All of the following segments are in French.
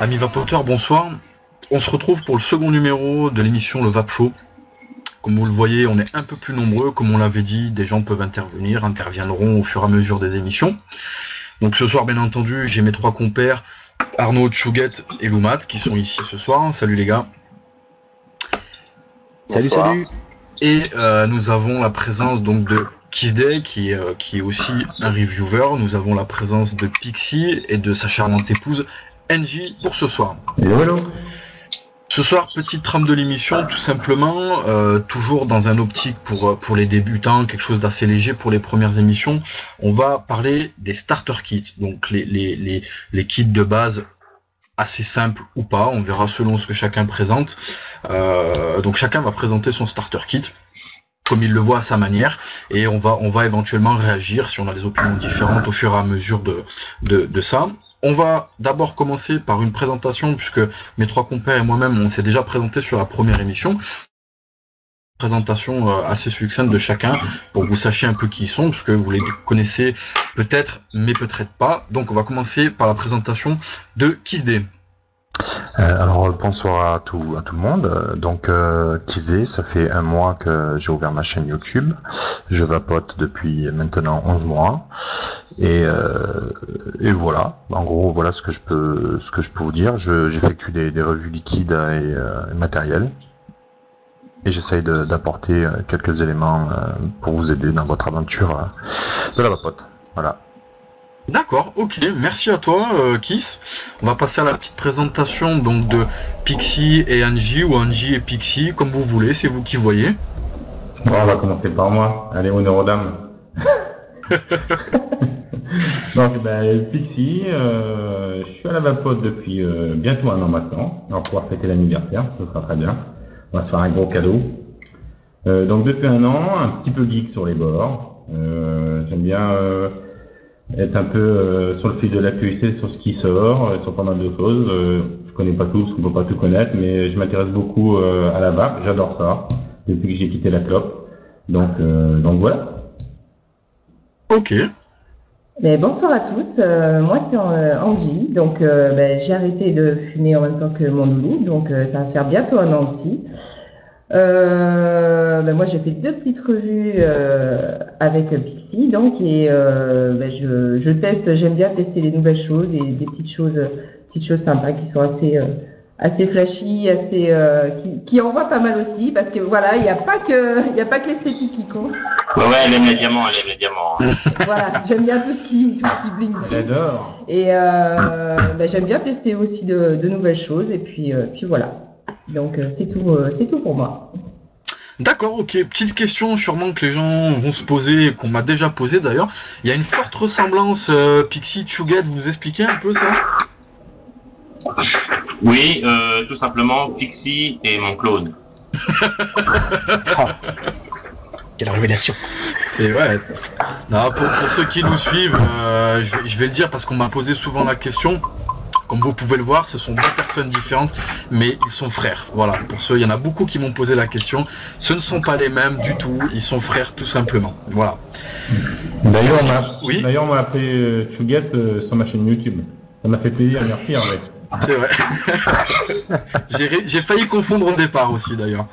Amis vapoteurs, bonsoir. On se retrouve pour le second numéro de l'émission Le Vap Show. Comme vous le voyez, on est un peu plus nombreux. Comme on l'avait dit, des gens peuvent interviendront au fur et à mesure des émissions. Donc ce soir, bien entendu, j'ai mes trois compères, Arnaud, Chouguette et Loumat, qui sont ici ce soir. Salut les gars. Salut, salut. Et nous avons la présence donc de Kissday, qui est aussi un reviewer. Nous avons la présence de Pixie et de sa charmante épouse, NJ, pour ce soir. Hello, hello. Ce soir, petite trame de l'émission, tout simplement, toujours dans un optique pour les débutants, quelque chose d'assez léger pour les premières émissions. On va parler des starter kits, donc les kits de base assez simples ou pas, on verra selon ce que chacun présente. Donc chacun va présenter son starter kit comme il le voit à sa manière, et on va éventuellement réagir si on a des opinions différentes au fur et à mesure de ça. On va d'abord commencer par une présentation, puisque mes trois compères et moi-même, on s'est déjà présenté sur la première émission. Présentation assez succincte de chacun, pour que vous sachiez un peu qui ils sont, parce que vous les connaissez peut-être, mais peut-être pas. Donc on va commencer par la présentation de Kissday. Alors bonsoir à tout le monde. Donc Kissday, ça fait 1 mois que j'ai ouvert ma chaîne YouTube. Je vapote depuis maintenant 11 mois. Et voilà. En gros, voilà ce que je peux vous dire. J'effectue des revues liquides et matériels. Et j'essaye d'apporter quelques éléments pour vous aider dans votre aventure de la vapote. Voilà. D'accord, ok, merci à toi Kiss. On va passer à la petite présentation donc de Pixie et Angie, ou Angie et Pixie, comme vous voulez, c'est vous qui voyez. Bon, on va commencer par moi. Allez, honneur aux dames. Donc, Pixie, je suis à la vapote depuis bientôt 1 an maintenant. On va pouvoir fêter l'anniversaire, ce sera très bien. On va se faire un gros cadeau. Donc depuis 1 an, un petit peu geek sur les bords. J'aime bien être un peu sur le fil de l'actualité, sur ce qui sort, sur pas mal de choses. Je connais pas tout, parce qu'on peut pas tout connaître, mais je m'intéresse beaucoup à la vape. J'adore ça depuis que j'ai quitté la clope. Donc voilà. Ok. Mais bonsoir à tous, moi c'est Angie, donc j'ai arrêté de fumer en même temps que mon loulou, donc ça va faire bientôt 1 an aussi. Moi j'ai fait 2 petites revues avec Pixie, donc, et je teste, j'aime bien tester des nouvelles choses et des petites choses sympas qui sont assez flashy, qui envoient pas mal aussi, parce que voilà, il n'y a pas que l'esthétique qui compte. Ouais, elle aime les diamants, Voilà, j'aime bien tout ce qui bling. J'adore. Et j'aime bien tester aussi de nouvelles choses, et puis voilà. Donc c'est tout pour moi. D'accord, ok. Petite question sûrement que les gens vont se poser, qu'on m'a déjà posé d'ailleurs. Il y a une forte ressemblance Pixie, Chouguette, vous nous expliquez un peu ça? Oui, tout simplement, Pixie est mon clone. Quelle révélation. C'est vrai. Non, pour ceux qui nous suivent, je vais le dire parce qu'on m'a posé souvent la question. Comme vous pouvez le voir, ce sont 2 personnes différentes, mais ils sont frères. Voilà, pour ceux, il y en a beaucoup qui m'ont posé la question. Ce ne sont pas les mêmes du tout, ils sont frères tout simplement. Voilà. D'ailleurs, oui. On m'a appelé Chouguette sur ma chaîne YouTube. Ça m'a fait plaisir, merci Hervé. C'est vrai. J'ai failli confondre au départ aussi d'ailleurs.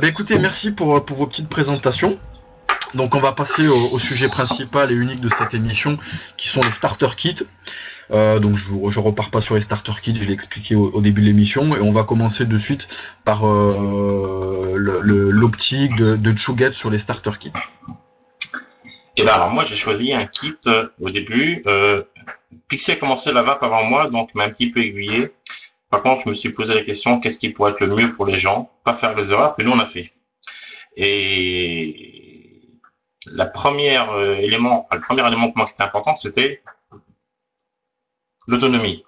Écoutez, merci pour vos petites présentations. Donc on va passer au sujet principal et unique de cette émission, qui sont les starter kits. Donc je repars pas sur les starter kits, je l'ai expliqué au début de l'émission, et on va commencer de suite par l'optique de Chouguette sur les starter kits. Et alors moi j'ai choisi un kit au début. Pixie a commencé la vape avant moi, donc m'a un petit peu aiguillé. Par contre, je me suis posé la question, qu'est-ce qui pourrait être le mieux pour les gens, pas faire les erreurs que nous on a fait. Et le premier élément pour moi qui était important, c'était l'autonomie.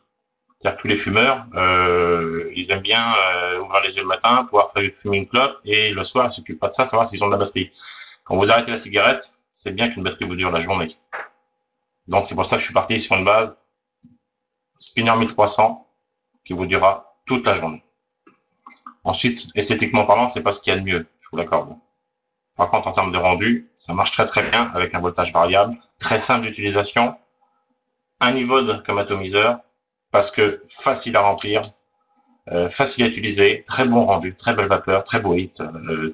C'est-à-dire que tous les fumeurs, ils aiment bien ouvrir les yeux le matin, pouvoir fumer une clope, et le soir, ils s'occupent pas de ça, savoir s'ils ont de la batterie. Quand vous arrêtez la cigarette, c'est bien qu'une batterie vous dure la journée. Donc c'est pour ça que je suis parti sur une base Spinner 1300 qui vous durera toute la journée. Ensuite, esthétiquement parlant, c'est pas ce qu'il y a de mieux, je vous l'accorde. Par contre, en termes de rendu, ça marche très très bien avec un voltage variable, très simple d'utilisation, un niveau comme atomiseur, parce que facile à remplir, facile à utiliser, très bon rendu, très belle vapeur, très beau hit,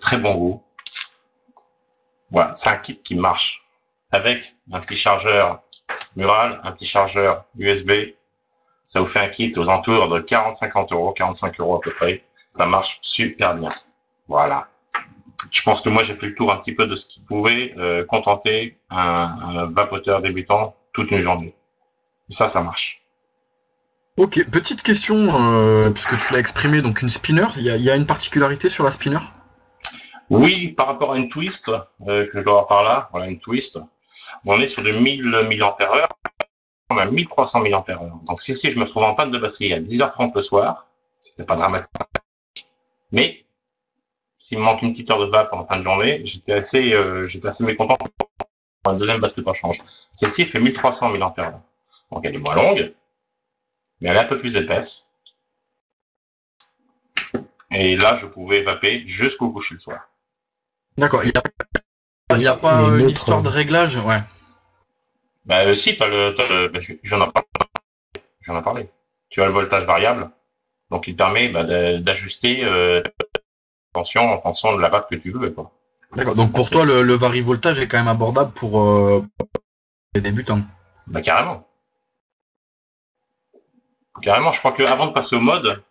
très bon goût. Voilà, c'est un kit qui marche avec un petit chargeur mural, un petit chargeur USB. Ça vous fait un kit aux alentours de 40-50 euros, 45 euros à peu près. Ça marche super bien. Voilà. Je pense que moi, j'ai fait le tour un petit peu de ce qui pouvait contenter un vapoteur débutant toute une journée. Et ça marche. Ok, petite question, puisque tu l'as exprimé, donc une spinner, il y a une particularité sur la spinner? Oui, par rapport à une twist, que je dois avoir par là, voilà une twist, on est sur de 1000 mAh, on a 1300 mAh. Donc si je me trouve en panne de batterie à 10h30 le soir, c'était pas dramatique. Mais s'il me manque une petite heure de vape en fin de journée, j'étais assez mécontent pour une deuxième batterie de rechange. Celle-ci fait 1300 mAh. Donc elle est moins longue, mais elle est un peu plus épaisse. Et là, je pouvais vaper jusqu'au coucher le soir. D'accord, il n'y a pas une histoire de réglage, ouais. Bah si, j'en ai parlé. Tu as le voltage variable, donc il permet d'ajuster tension en fonction de la vape que tu veux, quoi. D'accord, donc pour toi, le vari-voltage est quand même abordable pour les débutants. Bah carrément. Carrément, je crois qu'avant de passer au mode,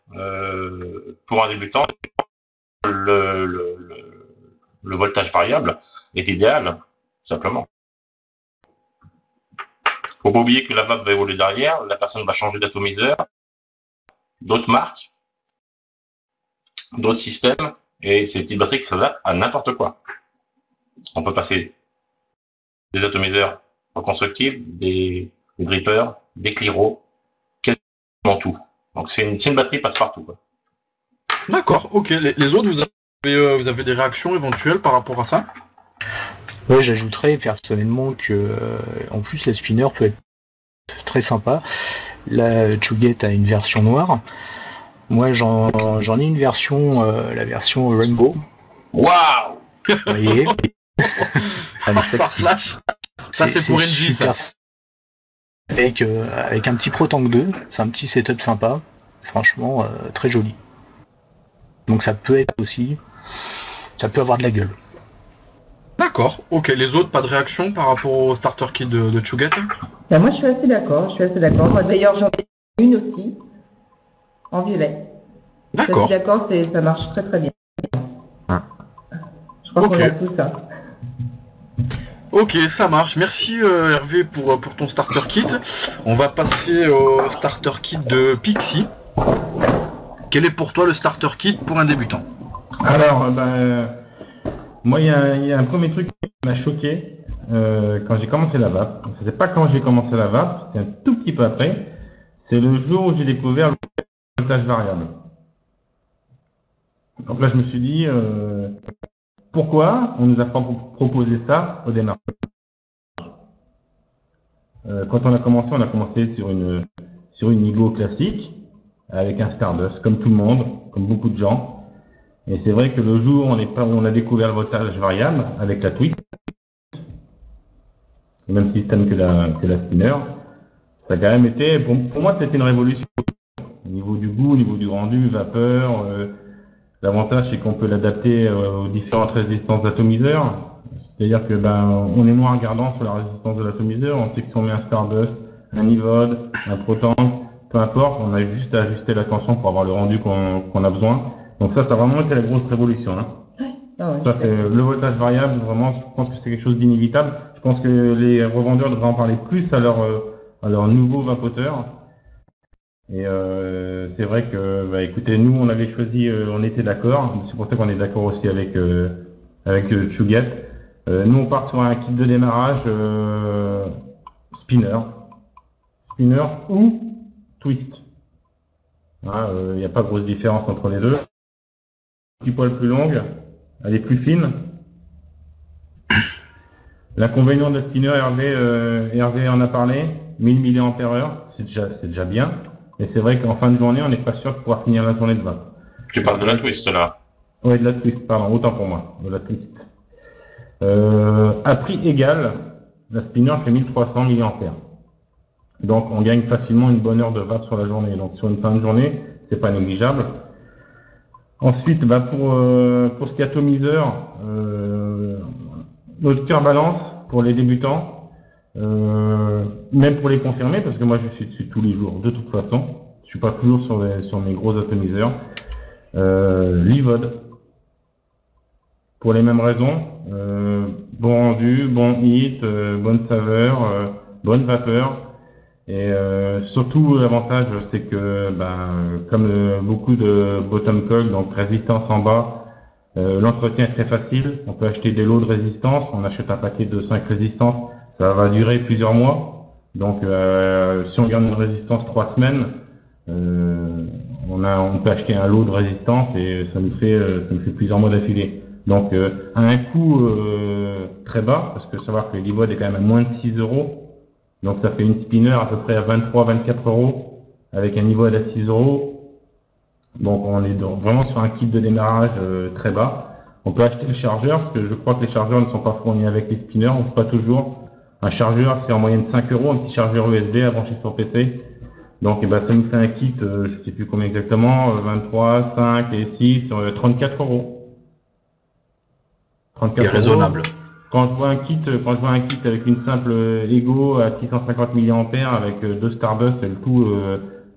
pour un débutant, le voltage variable est idéal, tout simplement. Faut pas oublier que la vape va évoluer derrière, la personne va changer d'atomiseur, d'autres marques, d'autres systèmes, et c'est une petite batterie qui s'adapte à n'importe quoi. On peut passer des atomiseurs reconstructibles, des drippers, des cliros, quasiment tout. Donc c'est une batterie passe-partout, quoi. D'accord, ok. Les autres, vous avez des réactions éventuelles par rapport à ça? Ouais, j'ajouterais personnellement que en plus la spinner peut être très sympa. La Chugate a une version noire. Moi j'en ai une version, la version Rainbow. Waouh! Vous voyez? Ça flash. Ça c'est pour NJ, ça. Avec un petit Pro Tank 2, c'est un petit setup sympa. Franchement, très joli. Donc ça peut être aussi, ça peut avoir de la gueule. D'accord, ok. Les autres, pas de réaction par rapport au starter kit de Chugate? Ben, moi, je suis assez d'accord. Moi, d'ailleurs, j'en ai une aussi, en violet. D'accord. Je suis d'accord, ça marche très très bien. Je crois qu'on a tout ça. Ok, ça marche. Merci Hervé pour ton starter kit. On va passer au starter kit de Pixie. Quel est pour toi le starter kit pour un débutant? Alors, moi, il y a un premier truc qui m'a choqué quand j'ai commencé la vape. C'est pas quand j'ai commencé la vape, c'est un tout petit peu après. C'est le jour où j'ai découvert le voltage variable. Donc là, je me suis dit, pourquoi on nous a pas proposé ça au démarrage? Quand on a commencé sur une Igo classique, avec un Stardust, comme tout le monde, comme beaucoup de gens. Et c'est vrai que le jour où on a découvert le voltage variable avec la twist, le même système que la spinner, ça a quand même été, pour moi, c'était une révolution. Au niveau du goût, au niveau du rendu, vapeur, l'avantage c'est qu'on peut l'adapter aux différentes résistances d'atomiseur. C'est-à-dire que on est moins regardant sur la résistance de l'atomiseur. On sait que si on met un Stardust, un Evode, un Protank, peu importe, on a juste à ajuster la tension pour avoir le rendu qu'on a besoin. Donc ça a vraiment été la grosse révolution. Hein. Ouais, ça, c'est le voltage variable, vraiment, je pense que c'est quelque chose d'inévitable. Je pense que les revendeurs devraient en parler plus à leurs nouveaux vapoteurs. Et c'est vrai que, écoutez, nous, on avait choisi, on était d'accord. C'est pour ça qu'on est d'accord aussi avec Chugate. Nous, on part sur un kit de démarrage spinner ou twist. Il n'y a pas grosse différence entre les deux. Un petit poil plus longue, elle est plus fine. L'inconvénient de la spinner, Hervé en a parlé, 1000 mAh, c'est déjà bien. Mais c'est vrai qu'en fin de journée, on n'est pas sûr de pouvoir finir la journée de vape. Tu parles de la twist là? Oui, de la twist, pardon, autant pour moi, de la twist. À prix égal, la spinner fait 1300 mAh. Donc on gagne facilement une bonne heure de vape sur la journée. Donc sur une fin de journée, c'est pas négligeable. Ensuite, pour ce qui est atomiseur, notre cœur balance pour les débutants, même pour les confirmés, parce que moi je suis dessus tous les jours de toute façon. Je suis pas toujours sur mes gros atomiseurs. Livod, pour les mêmes raisons, bon rendu, bon hit, bonne saveur, bonne vapeur. Et surtout l'avantage c'est que comme beaucoup de bottom coil, donc résistance en bas, l'entretien est très facile. On peut acheter des lots de résistance, on achète un paquet de 5 résistances, ça va durer plusieurs mois. Donc si on garde une résistance 3 semaines, on peut acheter un lot de résistance et ça nous fait plusieurs mois d'affilée. Donc à un coût très bas, parce que savoir que l'Ivod est quand même à moins de 6 euros. Donc ça fait une spinner à peu près à 23-24 euros avec un niveau à 6 euros. Donc on est vraiment sur un kit de démarrage très bas. On peut acheter le chargeur parce que je crois que les chargeurs ne sont pas fournis avec les spinners, on peut pas toujours. Un chargeur c'est en moyenne 5 euros, un petit chargeur USB à brancher sur PC. Donc ça nous fait un kit, je sais plus combien exactement, 23, 5 et 6, 34 euros. 34 euros. Raisonnable. Quand je vois un kit avec une simple Ego à 650 mAh avec 2 Stardust et le tout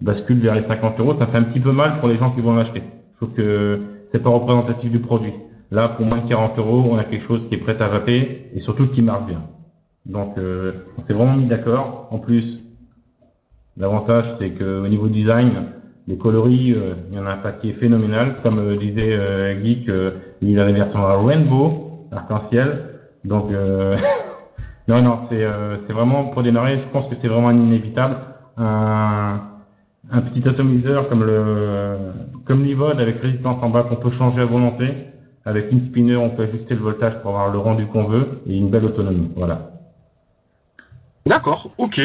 bascule vers les 50 euros, ça fait un petit peu mal pour les gens qui vont l'acheter. Je trouve que c'est pas représentatif du produit. Là, pour moins de 40 euros, on a quelque chose qui est prêt à vaper et surtout qui marche bien. Donc, on s'est vraiment mis d'accord. En plus, l'avantage, c'est qu'au niveau design, les coloris, il y en a un paquet phénoménal. Comme disait Geek, il a la version Rainbow, arc-en-ciel. Donc, non, c'est vraiment, pour démarrer, je pense que c'est vraiment un inévitable. Un petit atomiseur comme l'Ivod avec résistance en bas qu'on peut changer à volonté. Avec une spinner, on peut ajuster le voltage pour avoir le rendu qu'on veut et une belle autonomie. Voilà. D'accord, ok.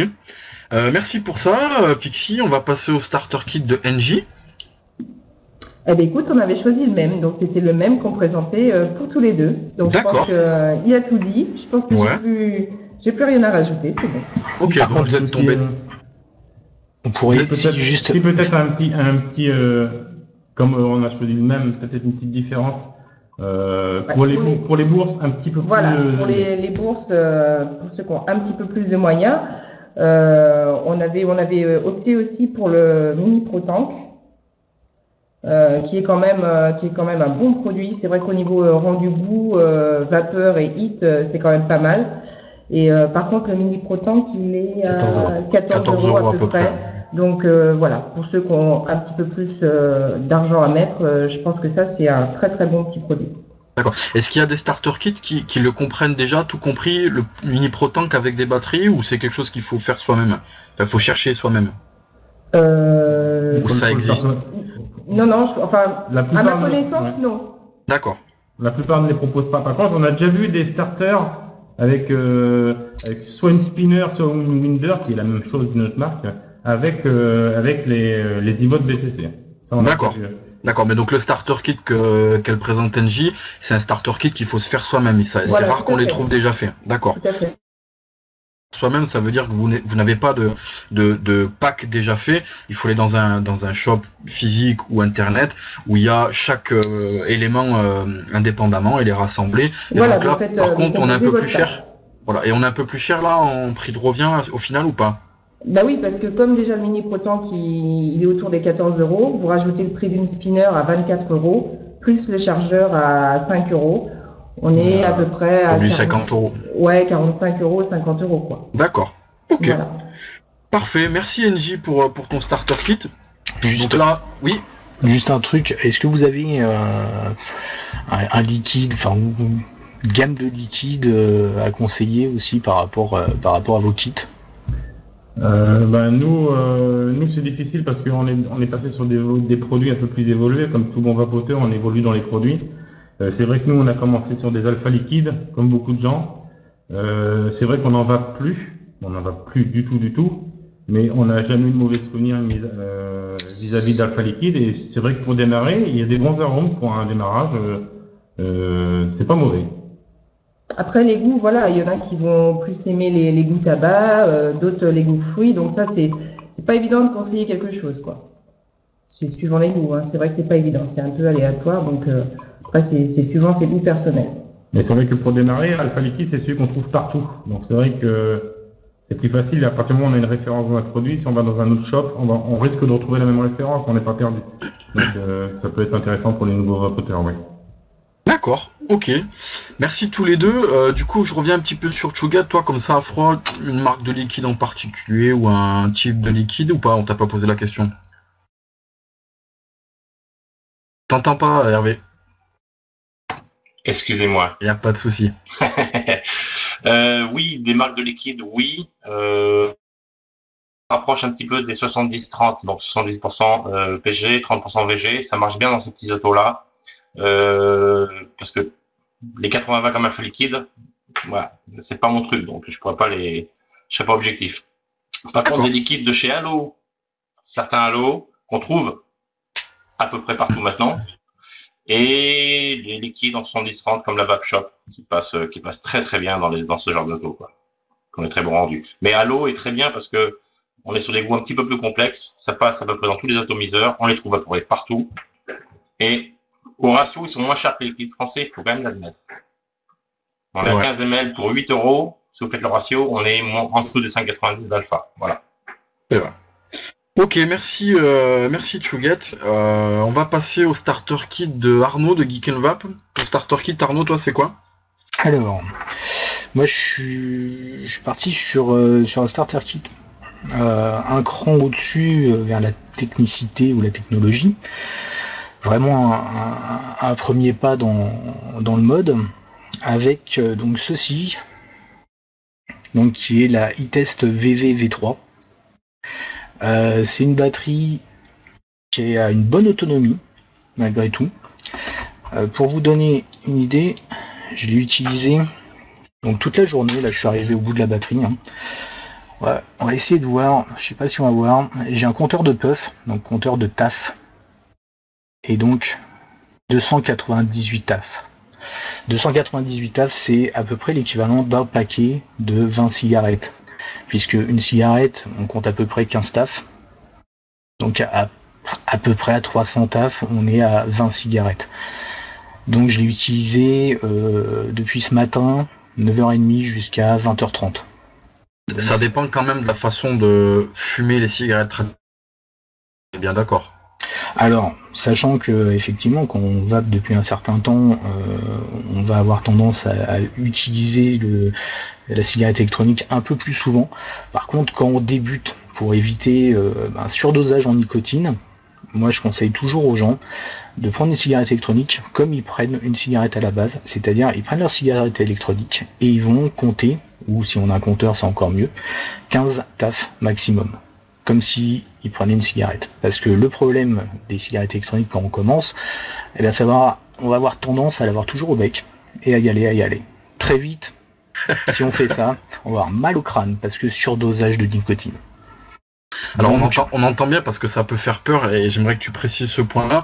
Merci pour ça, Pixie. On va passer au starter kit de NJ. Eh bien, écoute, on avait choisi le même, donc c'était le même qu'on présentait pour tous les deux. Donc je pense qu'il a tout dit. Je pense que j'ai plus rien à rajouter, c'est bon. Ok, donc vous êtes tombé. On pourrait peut-être un petit comme on a choisi le même, peut-être une petite différence. Pour les bourses, un petit peu plus. Voilà, pour les bourses, pour ceux qui ont un petit peu plus de moyens, on avait opté aussi pour le Mini Pro Tank. Qui est quand même un bon produit. C'est vrai qu'au niveau rendu goût, vapeur et hit, c'est quand même pas mal. Et par contre, le Mini Pro Tank, il est à 14 euros à peu près. Donc voilà, pour ceux qui ont un petit peu plus d'argent à mettre, je pense que ça, c'est un très très bon petit produit. D'accord. Est-ce qu'il y a des starter kits qui le comprennent déjà, tout compris, le Mini Pro Tank avec des batteries, ou c'est quelque chose qu'il faut faire soi-même? Enfin, il faut chercher soi-même. Ou ça existe? Non, à ma connaissance, non. D'accord. La plupart ne les proposent pas. Par contre, on a déjà vu des starters avec soit une spinner, soit une winder, qui est la même chose d'une autre marque, avec les Ivod BCC. D'accord. D'accord, mais donc le starter kit qu'elle présente NJ, c'est un starter kit qu'il faut se faire soi-même. C'est rare qu'on les trouve déjà faits. D'accord. Tout à fait. Soi-même, ça veut dire que vous n'avez pas de pack déjà fait. Il faut aller dans un shop physique ou internet où il y a chaque élément indépendamment et les rassembler. Et voilà, donc là, par contre, on est un peu plus cher. Voilà, et on est un peu plus cher là en prix de revient au final ou pas? Bah oui, parce que comme déjà le Mini Pro Tank il est autour des 14 euros, vous rajoutez le prix d'une spinner à 24 euros, plus le chargeur à 5 euros. On est à peu près à 50 euros. Ouais, 45 euros, 50 euros quoi. D'accord. Ok. Voilà. Parfait. Merci NJ pour ton starter kit. Donc là, oui. Juste un truc. Est-ce que vous avez un liquide, enfin une gamme de liquides à conseiller aussi par rapport à vos kits? Nous c'est difficile parce qu'on est passé sur des produits un peu plus évolués. Comme tout bon vapoteur, on évolue dans les produits. C'est vrai que nous on a commencé sur des alpha liquides comme beaucoup de gens. C'est vrai qu'on n'en va plus, du tout, mais on n'a jamais eu de mauvais souvenirs vis-à-vis d'alpha liquide. Et c'est vrai que pour démarrer, il y a des bons arômes pour un démarrage. C'est pas mauvais. Après, les goûts, voilà, il y en a qui vont plus aimer les goûts tabac, d'autres les goûts fruits. Donc ça, c'est pas évident de conseiller quelque chose, quoi. C'est suivant les goûts, hein. C'est vrai que c'est pas évident, c'est un peu aléatoire. Donc après, c'est suivant ses goûts personnels. Mais c'est vrai que pour démarrer, Alpha Liquide, c'est celui qu'on trouve partout. Donc c'est vrai que c'est plus facile. À partir du moment où on a une référence dans un produit, si on va dans un autre shop, on risque de retrouver la même référence, on n'est pas perdu. Donc ça peut être intéressant pour les nouveaux vapoteurs, oui. D'accord, ok. Merci tous les deux. Du coup, je reviens un petit peu sur Chugget. Toi, comme ça, à froid, une marque de liquide en particulier ou un type de liquide ou pas? On t'a pas posé la question. T'entends pas, Hervé? Excusez-moi. Y a pas de souci. Oui, des marques de liquide, oui. Rapproche un petit peu des 70-30, donc 70% PG, 30% VG. Ça marche bien dans ces petits autos-là. Parce que les 80 watts comme Alpha Liquide, voilà, c'est pas mon truc, donc je serais pas objectif. Par contre, les liquides de chez Halo, certains Halo qu'on trouve à peu près partout maintenant, et les liquides en 70-30 comme la Vape Shop qui passe très très bien dans ce genre d'auto, quoi. On est très bon rendu. Mais Halo est très bien parce que on est sur des goûts un petit peu plus complexes, ça passe à peu près dans tous les atomiseurs, on les trouve à peu près partout, et au ratio, ils sont moins chers que les liquides français, il faut quand même l'admettre. On a 15 ml pour 8 €. Si vous faites le ratio, on est en dessous des 5,90 d'Alpha. Voilà. C'est vrai. Ok, merci Chugget. On va passer au starter kit de Arnaud de Geek & Vape. Le starter kit, Arnaud, toi, c'est quoi? Alors, moi, je suis parti sur un starter kit un cran au-dessus vers la technicité ou la technologie. Vraiment un premier pas dans le mode, avec donc ceci, donc qui est la e-test VV V3. C'est une batterie qui a une bonne autonomie malgré tout. Pour vous donner une idée, je l'ai utilisé donc toute la journée. Là, je suis arrivé au bout de la batterie. Hein. On va essayer de voir. Je sais pas si on va voir. J'ai un compteur de puff, donc compteur de taf. Et donc 298 taf. 298 taf, c'est à peu près l'équivalent d'un paquet de 20 cigarettes. Puisque une cigarette, on compte à peu près 15 taf. Donc à peu près à 300 taf, on est à 20 cigarettes. Donc je l'ai utilisé depuis ce matin, 9h30 jusqu'à 20h30. Ça dépend quand même de la façon de fumer les cigarettes. On est bien d'accord. Alors, sachant que effectivement, quand on vape depuis un certain temps, on va avoir tendance à utiliser la cigarette électronique un peu plus souvent. Par contre, quand on débute, pour éviter un surdosage en nicotine, moi je conseille toujours aux gens de prendre une cigarette électronique comme ils prennent une cigarette à la base, c'est-à-dire ils prennent leur cigarette électronique et ils vont compter, ou si on a un compteur c'est encore mieux, 15 taf maximum. Comme si ils prenaient une cigarette. Parce que le problème des cigarettes électroniques quand on commence, eh bien on va avoir tendance à l'avoir toujours au bec et à y aller. Très vite, si on fait ça, on va avoir mal au crâne parce que surdosage de nicotine. Alors on entend bien parce que ça peut faire peur et j'aimerais que tu précises ce point-là.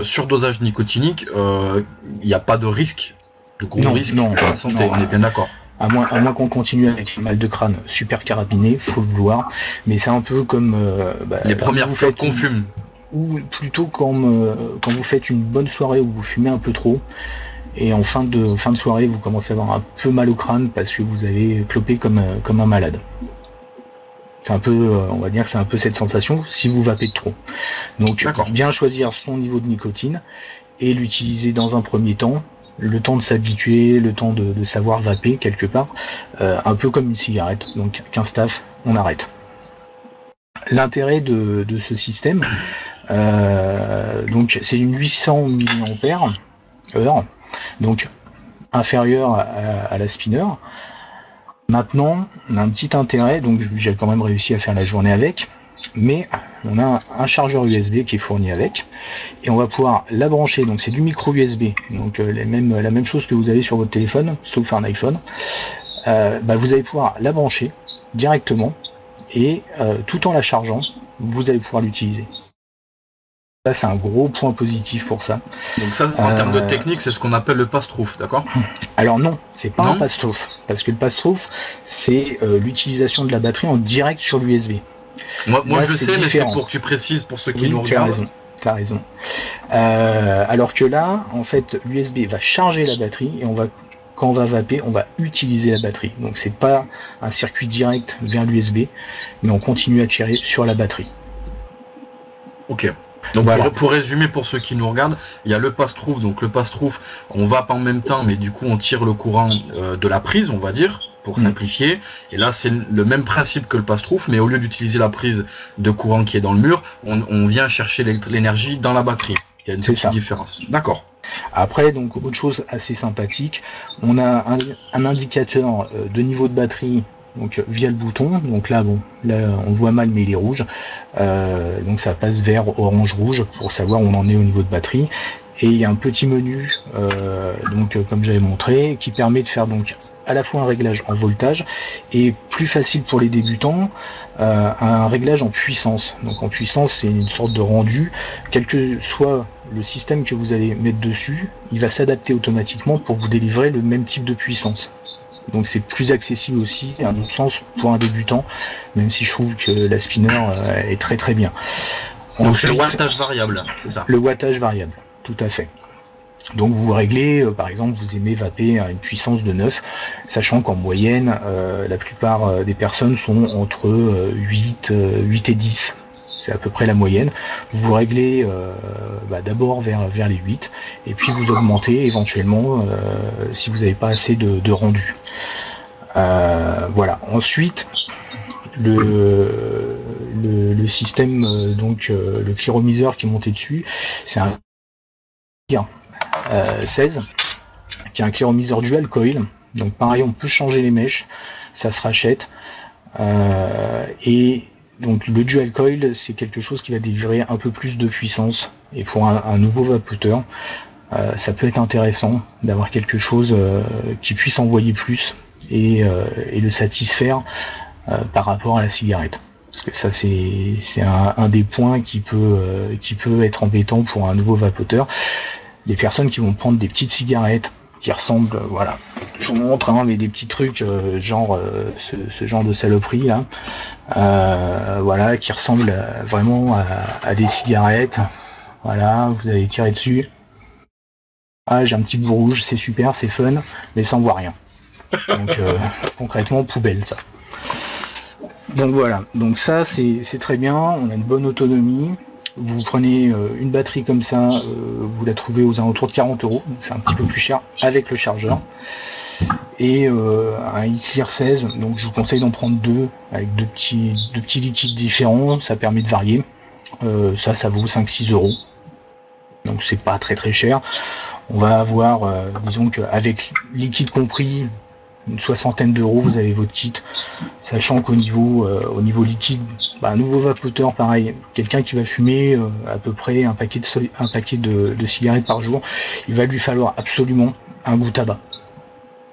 Surdosage nicotinique, il n'y a pas de risque, de gros risque pour la santé, on est bien d'accord. À moins qu'on continue avec le mal de crâne super carabiné, faut le vouloir. Mais c'est un peu comme les premières fois qu'on fume. Ou plutôt quand vous faites une bonne soirée où vous fumez un peu trop, et en fin de soirée vous commencez à avoir un peu mal au crâne parce que vous avez clopé comme un malade. C'est un peu, on va dire que c'est un peu cette sensation si vous vapez de trop. Donc bien choisir son niveau de nicotine et l'utiliser dans un premier temps. Le temps de s'habituer, le temps de savoir vaper quelque part, un peu comme une cigarette. Donc 15 taf, on arrête. L'intérêt de ce système, donc c'est une 800 mAh, donc inférieure à la spinner. Maintenant, on a un petit intérêt, donc j'ai quand même réussi à faire la journée avec, mais on a un chargeur USB qui est fourni avec, et on va pouvoir la brancher, donc c'est du micro USB, donc la même chose que vous avez sur votre téléphone, sauf un iPhone. Vous allez pouvoir la brancher directement, et tout en la chargeant, vous allez pouvoir l'utiliser. Ça, c'est un gros point positif pour ça. Donc ça, en termes de technique, c'est ce qu'on appelle le pass-through, d'accord? Alors non, c'est pas un pass-through, parce que le pass-through, c'est l'utilisation de la batterie en direct sur l'USB. Moi je sais, mais c'est pour que tu précises pour ceux qui nous regardent. T'as raison. Alors que là, en fait, l'USB va charger la batterie et quand on va vaper, on va utiliser la batterie. Donc c'est pas un circuit direct vers l'USB, mais on continue à tirer sur la batterie. Ok. Donc voilà. Pour résumer pour ceux qui nous regardent, il y a le pass-through. Donc le pass-through, on vape en même temps, mais du coup on tire le courant de la prise, on va dire, pour simplifier. Et là c'est le même principe que le pass-through, mais au lieu d'utiliser la prise de courant qui est dans le mur, on vient chercher l'énergie dans la batterie. Il y a une petite différence. D'accord. Après, donc autre chose assez sympathique, on a un indicateur de niveau de batterie. Donc via le bouton, donc là on voit mal mais il est rouge, donc ça passe vert, orange, rouge pour savoir où on en est au niveau de batterie. Et il y a un petit menu, donc comme j'avais montré, qui permet de faire donc à la fois un réglage en voltage et plus facile pour les débutants, un réglage en puissance. Donc en puissance, c'est une sorte de rendu, quel que soit le système que vous allez mettre dessus, il va s'adapter automatiquement pour vous délivrer le même type de puissance. Donc c'est plus accessible aussi, à mon sens, pour un débutant, même si je trouve que la spinner est très très bien. Donc c'est le wattage variable, c'est ça? Le wattage variable, tout à fait. Donc vous réglez, par exemple, vous aimez vaper à une puissance de 9, sachant qu'en moyenne, la plupart des personnes sont entre 8 et 10. C'est à peu près la moyenne. Vous réglez d'abord vers les 8 et puis vous augmentez éventuellement si vous n'avez pas assez de rendu. Voilà. Ensuite, le système, le clearomiseur qui est monté dessus, c'est un 16 qui est un clearomiseur dual coil. Donc pareil, on peut changer les mèches, ça se rachète. Et donc le dual coil, c'est quelque chose qui va délivrer un peu plus de puissance. Et pour un nouveau vapoteur, ça peut être intéressant d'avoir quelque chose qui puisse envoyer plus et le satisfaire par rapport à la cigarette. Parce que ça c'est un des points qui peut être embêtant pour un nouveau vapoteur. Les personnes qui vont prendre des petites cigarettes qui ressemblent, voilà, je vous montre, mais des petits trucs genre ce genre de saloperie là, voilà, qui ressemblent vraiment à des cigarettes. Voilà, vous allez tirer dessus. Ah, j'ai un petit bout rouge, c'est super, c'est fun, mais ça on voit rien. Donc concrètement, poubelle ça. Donc voilà, donc ça c'est très bien, on a une bonne autonomie. Vous prenez une batterie comme ça, vous la trouvez aux alentours de 40 €, donc c'est un petit peu plus cher avec le chargeur. Et un e-clear 16, donc je vous conseille d'en prendre deux, avec deux petits liquides différents, ça permet de varier. Ça vaut 5-6 €. Donc c'est pas très très cher. On va avoir, disons qu'avec liquide compris, une soixantaine d'euros, vous avez votre kit, sachant qu'au niveau liquide, un nouveau vapoteur pareil, quelqu'un qui va fumer à peu près un paquet de cigarettes par jour, il va lui falloir absolument un goût tabac.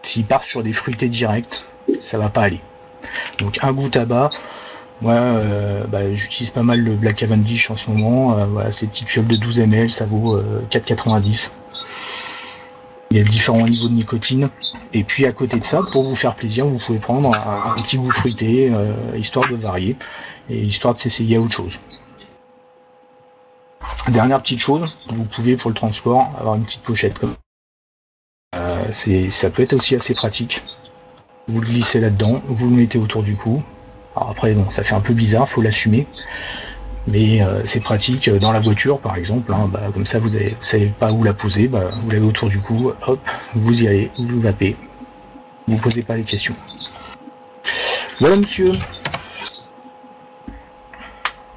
S'il part sur des fruités directs, ça va pas aller. Donc un goût tabac, moi j'utilise pas mal le Black Cavendish en ce moment, voilà, ces petites fioles de 12 ml, ça vaut 4,90 €. Il y a différents niveaux de nicotine. Et puis à côté de ça, pour vous faire plaisir, vous pouvez prendre un petit goût fruité, histoire de varier, et histoire de s'essayer à autre chose. Dernière petite chose, vous pouvez pour le transport avoir une petite pochette comme ça peut être aussi assez pratique. Vous le glissez là-dedans, vous le mettez autour du cou. Alors après, bon, ça fait un peu bizarre, faut l'assumer. Mais c'est pratique dans la voiture par exemple, comme ça vous savez pas où la poser, vous l'avez autour du cou, hop, vous y allez, vous vapez, vous posez pas les questions. Voilà monsieur.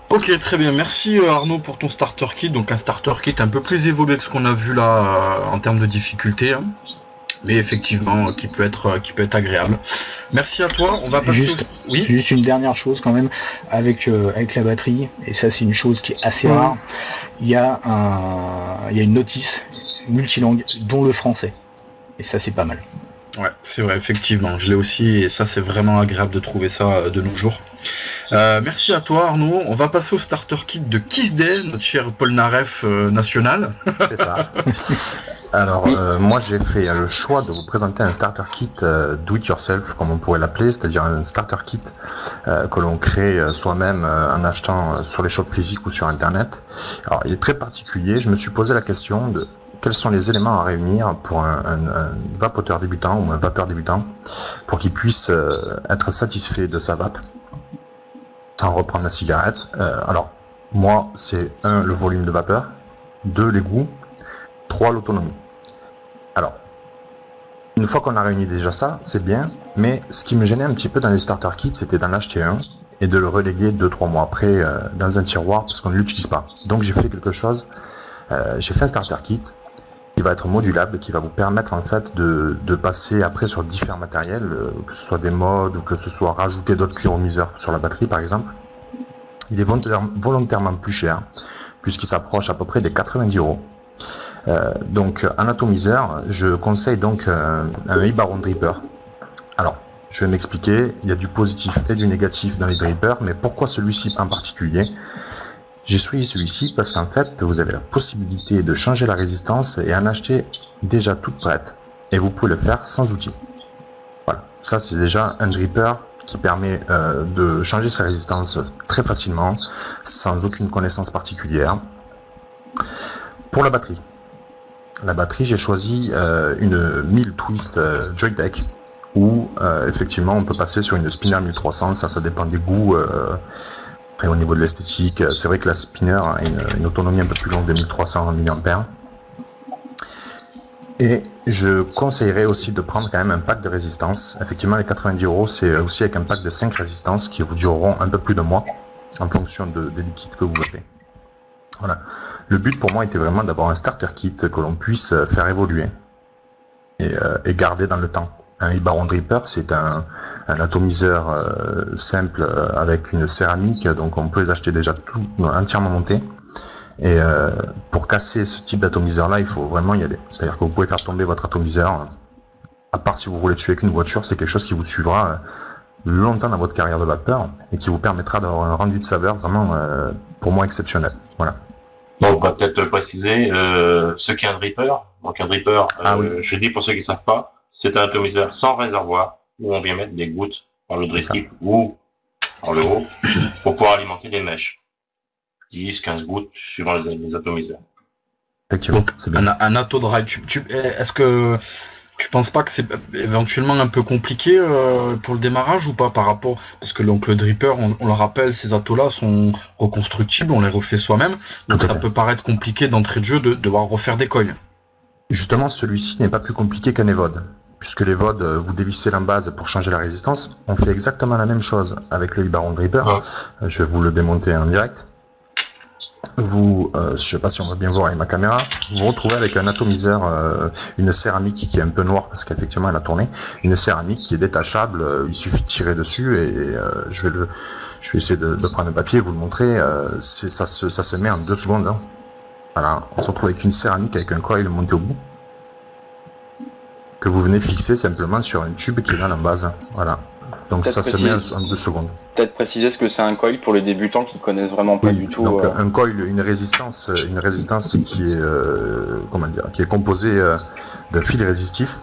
Ok, très bien, merci Arnaud pour ton starter kit, donc un starter kit un peu plus évolué que ce qu'on a vu là en termes de difficulté, hein. Mais effectivement qui peut être agréable. Merci à toi, on va passer juste une dernière chose quand même avec la batterie, et ça c'est une chose qui est assez rare, il y a une notice multilangue dont le français, et ça c'est pas mal. Ouais, c'est vrai, effectivement. Je l'ai aussi, et ça, c'est vraiment agréable de trouver ça de nos jours. Merci à toi, Arnaud. On va passer au starter kit de Kissday, notre cher Polnareff national. C'est ça. Alors, moi, j'ai fait le choix de vous présenter un starter kit do it yourself, comme on pourrait l'appeler, c'est-à-dire un starter kit que l'on crée soi-même en achetant sur les shops physiques ou sur Internet. Alors, il est très particulier. Je me suis posé la question de quels sont les éléments à réunir pour un vapoteur débutant ou un vapeur débutant pour qu'il puisse être satisfait de sa vape sans reprendre la cigarette. Alors, moi, c'est 1, le volume de vapeur, 2, les goûts, 3, l'autonomie. Alors, une fois qu'on a réuni déjà ça, c'est bien, mais ce qui me gênait un petit peu dans les starter kits, c'était d'en acheter un et de le reléguer 2-3 mois après dans un tiroir parce qu'on ne l'utilise pas. Donc j'ai fait quelque chose, j'ai fait un starter kit qui va être modulable, qui va vous permettre en fait de passer après sur différents matériels, que ce soit des modes ou que ce soit rajouter d'autres cliromiseurs sur la batterie par exemple. Il est volontairement plus cher puisqu'il s'approche à peu près des 90 €. Donc en atomiseur, je conseille donc un e-baron dripper. Alors, je vais m'expliquer, il y a du positif et du négatif dans les drippers, mais pourquoi celui-ci en particulier? J'ai choisi celui-ci parce qu'en fait, vous avez la possibilité de changer la résistance et en acheter déjà toute prête. Et vous pouvez le faire sans outil. Voilà, ça c'est déjà un dripper qui permet de changer sa résistance très facilement, sans aucune connaissance particulière. Pour la batterie, j'ai choisi une 1000 Twist Joytech où effectivement on peut passer sur une Spinner 1300, ça dépend des goûts. Après au niveau de l'esthétique, c'est vrai que la Spinner a une autonomie un peu plus longue de 1300 mAh. Et je conseillerais aussi de prendre quand même un pack de résistance. Effectivement les 90 €, c'est aussi avec un pack de 5 résistances qui vous dureront un peu plus de mois en fonction des liquides que vous vapez. Voilà. Le but pour moi était vraiment d'avoir un starter kit que l'on puisse faire évoluer et garder dans le temps. Un e-baron dripper, c'est un atomiseur simple avec une céramique, donc on peut les acheter déjà tout entièrement montés. Et pour casser ce type d'atomiseur là, il faut vraiment y aller. C'est-à-dire que vous pouvez faire tomber votre atomiseur, à part si vous voulez tuer avec une voiture, c'est quelque chose qui vous suivra longtemps dans votre carrière de vapeur et qui vous permettra d'avoir un rendu de saveur vraiment pour moi exceptionnel. Voilà. Bon, on va peut-être préciser ce qu'est un dripper. Donc un dripper, oui. Je dis pour ceux qui ne savent pas, c'est un atomiseur sans réservoir où on vient mettre des gouttes par le drip tip ou par le haut pour pouvoir alimenter des mèches. 10, 15 gouttes suivant les atomiseurs. Effectivement, c'est bien. Un ato drive, est-ce que tu penses pas que c'est éventuellement un peu compliqué pour le démarrage ou pas par rapport, parce que donc le dripper, on le rappelle, ces atos-là sont reconstructibles, on les refait soi-même, donc ça peut paraître compliqué d'entrée de jeu de devoir refaire des coils. Justement, celui-ci n'est pas plus compliqué qu'un EVOD, puisque l'EVOD, vous dévissez l'embase pour changer la résistance. On fait exactement la même chose avec le e-baron dripper. Ouais. Je vais vous le démonter en direct. Vous, je sais pas si on va bien voir avec ma caméra, vous vous retrouvez avec un atomiseur, une céramique qui est un peu noire parce qu'effectivement elle a tourné, une céramique qui est détachable, il suffit de tirer dessus et je vais essayer de prendre un papier et vous le montrer, ça se met en 2 secondes. Hein. Voilà, on se retrouve avec une céramique avec un coil monté au bout que vous venez fixer simplement sur un tube qui est dans la base. Voilà. Donc ça se met en 2 secondes. Peut-être préciser ce que c'est un coil pour les débutants qui connaissent vraiment pas du tout. Donc un coil, une résistance qui est qui est composée d'un fil résistif.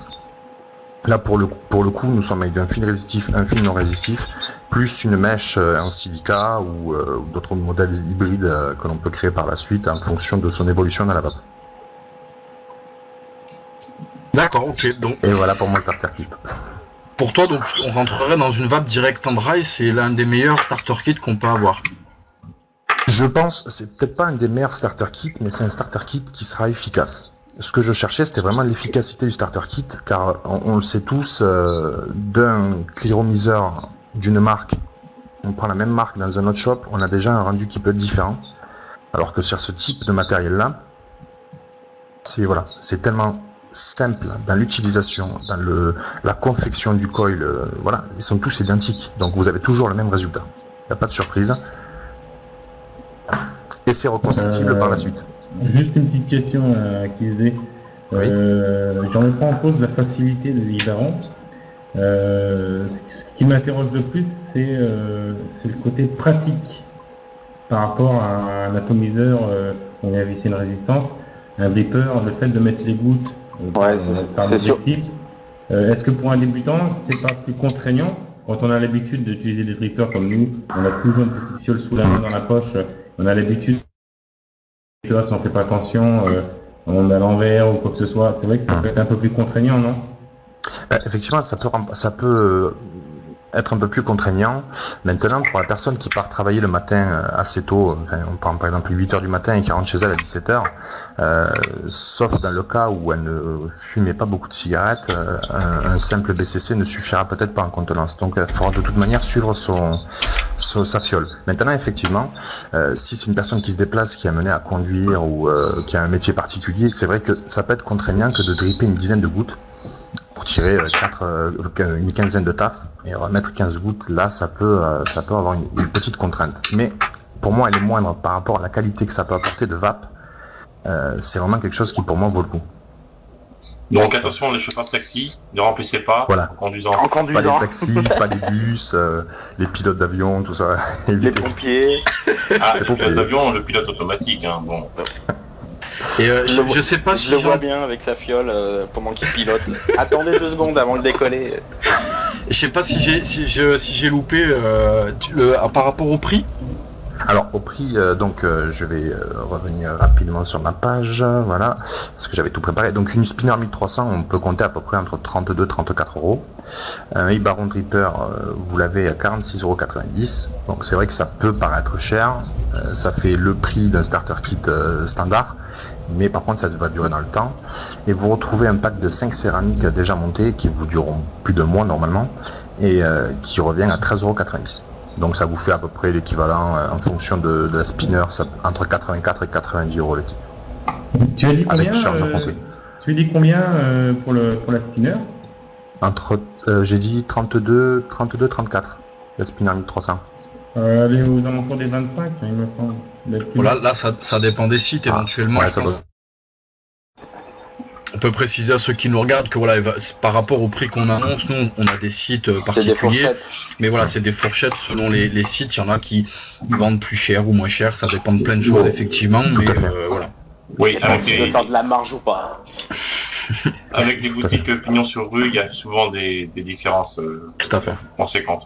Là pour le coup, nous sommes avec un fil résistif, un fil non résistif, plus une mèche en silica ou d'autres modèles hybrides que l'on peut créer par la suite en fonction de son évolution dans la vape. D'accord, ok. Donc... Et voilà pour mon starter kit. Pour toi, donc, on rentrerait dans une vape direct en dry, c'est l'un des meilleurs starter kits qu'on peut avoir. Je pense, c'est peut-être pas un des meilleurs starter kits, mais c'est un starter kit qui sera efficace. Ce que je cherchais, c'était vraiment l'efficacité du starter kit, car on le sait tous, d'un cliromiseur d'une marque, on prend la même marque dans un autre shop, on a déjà un rendu qui peut être différent. Alors que sur ce type de matériel-là, c'est tellement simple dans l'utilisation, dans la confection du coil, voilà, ils sont tous identiques, donc vous avez toujours le même résultat. Il n'y a pas de surprise. Et c'est reconstructible par la suite. Juste une petite question à Kissday. J'en mets pas en cause la facilité de livraison. Ce qui m'interroge le plus, c'est le côté pratique par rapport à un atomiseur. On a vissé une résistance, un dripper, le fait de mettre les gouttes c'est sûr. Est-ce que pour un débutant, c'est pas plus contraignant quand on a l'habitude d'utiliser des drippers comme nous? On a toujours une petite fiole sous la main dans la poche, on a l'habitude, si on fait pas attention, on a l'envers ou quoi que ce soit. C'est vrai que ça peut être un peu plus contraignant, non? Effectivement, ça peut être un peu plus contraignant. Maintenant, pour la personne qui part travailler le matin assez tôt, on prend par exemple 8h du matin et qui rentre chez elle à 17h, sauf dans le cas où elle ne fumait pas beaucoup de cigarettes, un simple BCC ne suffira peut-être pas en contenance. Donc, elle faudra de toute manière suivre sa fiole. Maintenant, effectivement, si c'est une personne qui se déplace, qui est amenée à conduire ou qui a un métier particulier, c'est vrai que ça peut être contraignant que de dripper une dizaine de gouttes pour tirer une quinzaine de taf et remettre 15 gouttes. Là, ça peut avoir une petite contrainte. Mais pour moi, elle est moindre par rapport à la qualité que ça peut apporter de vape. C'est vraiment quelque chose qui, pour moi, vaut le coup. Donc attention, les chauffeurs de taxi, ne remplissez pas voilà. en conduisant. Pas les taxis, pas les bus, les pilotes d'avion, tout ça. Les pompiers. Le pilote d'avion, le pilote automatique. Hein, bon. Et je sais pas si je le vois bien avec sa fiole pendant qu'il pilote. Attendez 2 secondes avant de décoller. Je sais pas si j'ai loupé par rapport au prix. Alors au prix, je vais revenir rapidement sur ma page, voilà, parce que j'avais tout préparé. Donc une Spinner 1300, on peut compter à peu près entre 32 et 34 euros. Un Ibaron Dripper, vous l'avez à 46,90 €. Donc c'est vrai que ça peut paraître cher, ça fait le prix d'un starter kit standard, mais par contre ça va durer dans le temps. Et vous retrouvez un pack de 5 céramiques déjà montés qui vous dureront plus de mois normalement, et qui revient à 13,90 €. Donc ça vous fait à peu près l'équivalent en fonction de la spinner, entre 84 et 90 € le kit. Tu as dit combien pour la spinner? J'ai dit 32-34, la spinner 1300. Elle est aux alentours des 25, il me semble. Là, ça dépend des sites éventuellement. Ouais, ça doit... On peut préciser à ceux qui nous regardent que voilà, par rapport au prix qu'on annonce, nous on a des sites particuliers, mais voilà, c'est des fourchettes selon les sites. Il y en a qui vendent plus cher ou moins cher, ça dépend de plein de choses effectivement, mais voilà. Oui, avec de faire de la marge ou pas. Avec les boutiques pignon sur rue, il y a souvent des différences tout à fait conséquentes.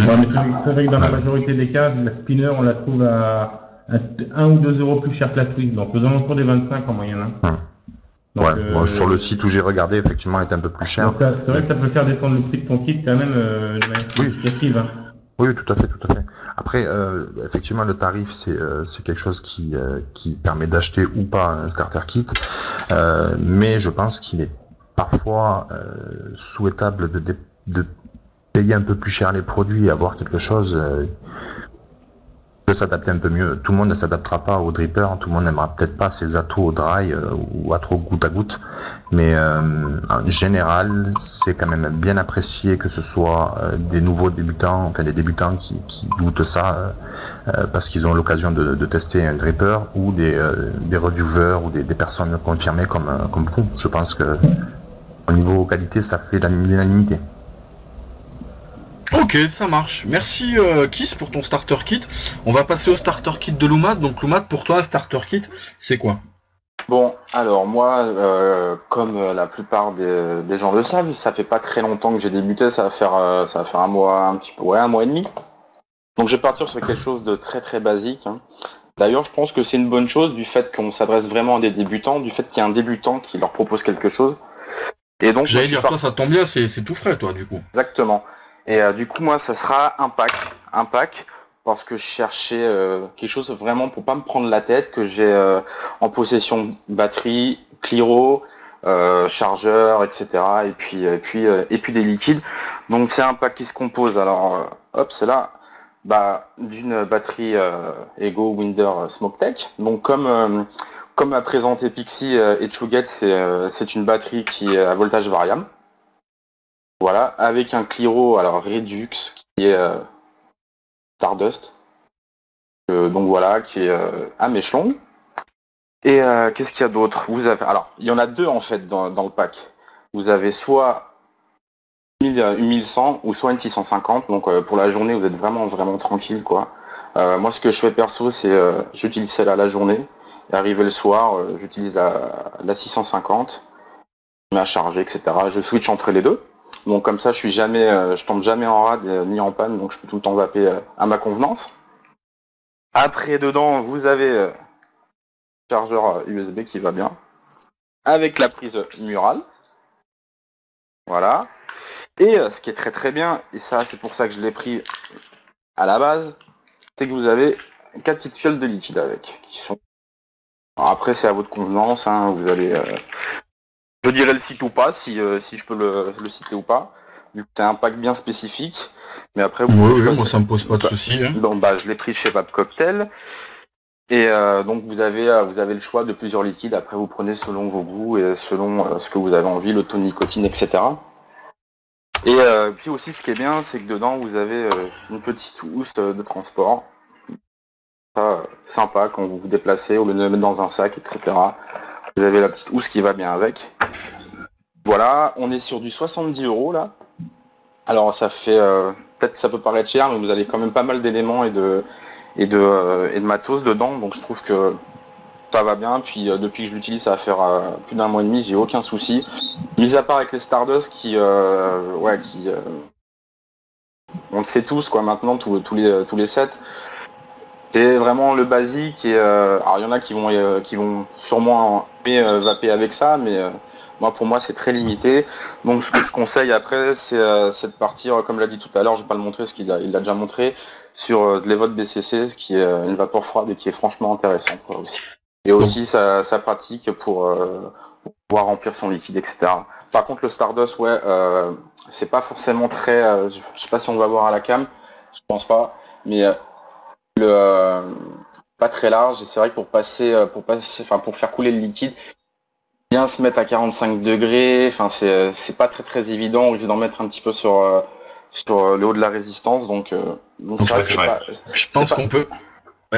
Ouais, mais c'est vrai que dans la majorité des cas, la spinner on la trouve à 1 ou 2 € plus cher que la twist, donc aux alentours des 25 en moyenne. Donc, sur le site où j'ai regardé, effectivement, elle est un peu plus cher. C'est vrai que ça peut faire descendre le prix de ton kit quand même de manière significative. Hein. Oui, tout à fait. Après, effectivement, le tarif, c'est quelque chose qui permet d'acheter ou pas un starter kit, mais je pense qu'il est parfois souhaitable de payer un peu plus cher les produits et avoir quelque chose peut s'adapter un peu mieux. Tout le monde ne s'adaptera pas au dripper, tout le monde n'aimera peut-être pas ses atos au dry ou à trop goutte à goutte, mais en général c'est quand même bien apprécié que ce soit des nouveaux débutants, enfin des débutants qui goûtent ça parce qu'ils ont l'occasion de tester un dripper, ou des reviewers ou des personnes confirmées comme vous. Je pense que au niveau qualité ça fait l'unanimité. Ok, ça marche. Merci Kiss pour ton starter kit. On va passer au starter kit de Lumad. Donc Lumad, pour toi, un starter kit, c'est quoi? Bon, alors moi, comme la plupart des gens le savent, ça fait pas très longtemps que j'ai débuté, ça va faire un mois, un mois et demi. Donc je vais partir sur quelque chose de très très basique. Hein. D'ailleurs, je pense que c'est une bonne chose du fait qu'on s'adresse vraiment à des débutants, du fait qu'il y a un débutant qui leur propose quelque chose. Et donc, j'allais dire, toi, ça tombe bien, c'est tout frais, toi, du coup. Exactement. Et du coup, moi, ça sera un pack, parce que je cherchais quelque chose vraiment pour pas me prendre la tête, que j'ai en possession batterie, Cliro, chargeur, etc. Et puis des liquides. Donc c'est un pack qui se compose. Alors, c'est là, d'une batterie Ego Winder SmokeTech. Donc comme a présenté Pixie et Chugget, c'est une batterie qui est à voltage variable. Voilà, avec un Cliro Redux qui est Stardust, donc voilà, qui est à mèche longue. Et qu'est-ce qu'il y a d'autre? Vous avez, alors, il y en a deux en fait dans le pack. Vous avez soit une 1100 ou soit une 650. Donc pour la journée, vous êtes vraiment tranquille, quoi. Moi, ce que je fais perso, c'est j'utilise celle-là la journée. Et arrivé le soir, j'utilise la 650. Je mets à charger, etc. Je switch entre les deux. Donc comme ça, je tombe jamais en rade ni en panne. Donc je peux tout le temps vaper à ma convenance. Après, dedans, vous avez chargeur USB qui va bien, avec la prise murale. Voilà. Et ce qui est très bien, et ça c'est pour ça que je l'ai pris à la base, c'est que vous avez 4 petites fioles de liquide avec, qui sont... Alors après c'est à votre convenance, hein, vous allez... Je dirais le site ou pas, si je peux le citer ou pas, vu que c'est un pack bien spécifique, mais après... Oui, moi ça me pose pas de soucis. Hein. Donc je l'ai pris chez Vape Cocktail. Et donc vous avez le choix de plusieurs liquides. Après vous prenez selon vos goûts et selon ce que vous avez envie, le taux de nicotine, etc. Et puis aussi ce qui est bien, c'est que dedans vous avez une petite housse de transport. Ça, sympa quand vous vous déplacez, au lieu de le mettre dans un sac, etc. Vous avez la petite housse qui va bien avec. Voilà, on est sur du 70 € là. Alors ça fait peut-être que ça peut paraître cher, mais vous avez quand même pas mal d'éléments et de matos dedans, donc je trouve que ça va bien. Puis depuis que je l'utilise, ça va faire plus d'1 mois et demi, j'ai aucun souci. Mis à part avec les Stardust qui on le sait tous quoi maintenant, tous les sets. C'est vraiment le basique et alors il y en a qui vont sûrement vaper avec ça, mais pour moi c'est très limité. Donc ce que je conseille après c'est de partir, comme l'a dit tout à l'heure, je vais pas le montrer parce qu'il l'a déjà montré, sur de l'Evote BCC, qui est une vapeur froide et qui est franchement intéressante aussi. Et aussi sa pratique pour pouvoir remplir son liquide, etc. Par contre le Stardust, c'est pas forcément très, je sais pas si on va voir à la cam, je pense pas, mais pas très large, et c'est vrai que pour faire couler le liquide, bien se mettre à 45 degrés, enfin c'est pas très évident, on risque d'en mettre un petit peu sur le haut de la résistance, donc c'est vrai que c'est pas...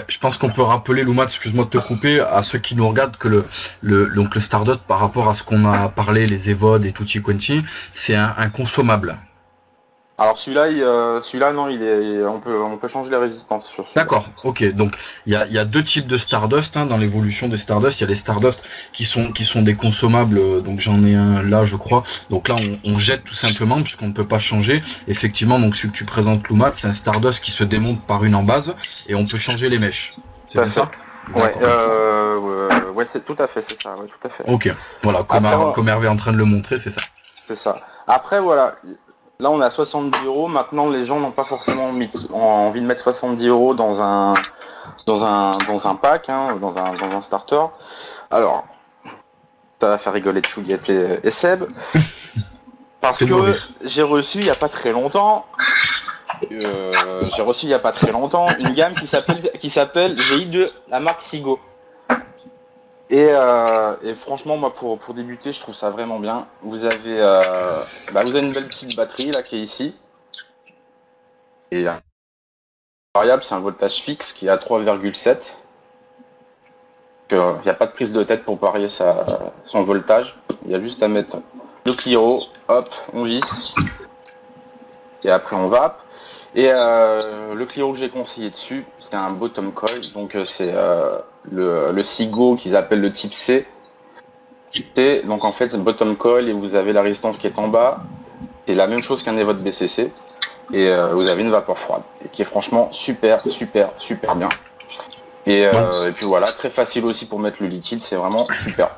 Je pense qu'on peut rappeler, Loumat, excuse-moi de te couper, à ceux qui nous regardent que donc le Stardust, par rapport à ce qu'on a parlé, les Evod et Tutti Quanti, c'est un consommable. Alors celui-là non, on peut changer les résistances sur celui-là. D'accord, ok. Donc il y a deux types de Stardust dans l'évolution des Stardust. Il y a les Stardust qui sont des consommables. Donc j'en ai un là, je crois. Donc là on jette tout simplement puisqu'on ne peut pas changer. Effectivement, donc celui que tu présentes, Loumat, c'est un Stardust qui se démonte par une en base et on peut changer les mèches. C'est bien ça? Ouais, c'est tout à fait, c'est ça. Ouais, tout à fait. Ok. Voilà, comme Hervé est en train de le montrer, c'est ça. C'est ça. Après voilà. Là, on est à 70 €. Maintenant, les gens n'ont pas forcément envie de mettre 70 € dans un pack, hein, dans un starter. Alors, ça va faire rigoler Chouguette et Seb. Parce que j'ai reçu il n'y a pas très longtemps une gamme qui s'appelle GI de la marque Sigo. Et franchement, moi, pour débuter, je trouve ça vraiment bien. Vous avez une belle petite batterie là qui est ici. Et variable, c'est un voltage fixe qui est à 3,7. Il n'y a pas de prise de tête pour varier son voltage. Il y a juste à mettre le Cliro, hop, on visse. Et après, on vape. Et le Cliro que j'ai conseillé dessus, c'est un bottom coil, donc c'est le Sigo qu'ils appellent le type C. Donc en fait c'est le bottom coil et vous avez la résistance qui est en bas. C'est la même chose qu'un Evote BCC et vous avez une vapeur froide et qui est franchement super bien. Et puis voilà, très facile aussi pour mettre le liquide, c'est vraiment super.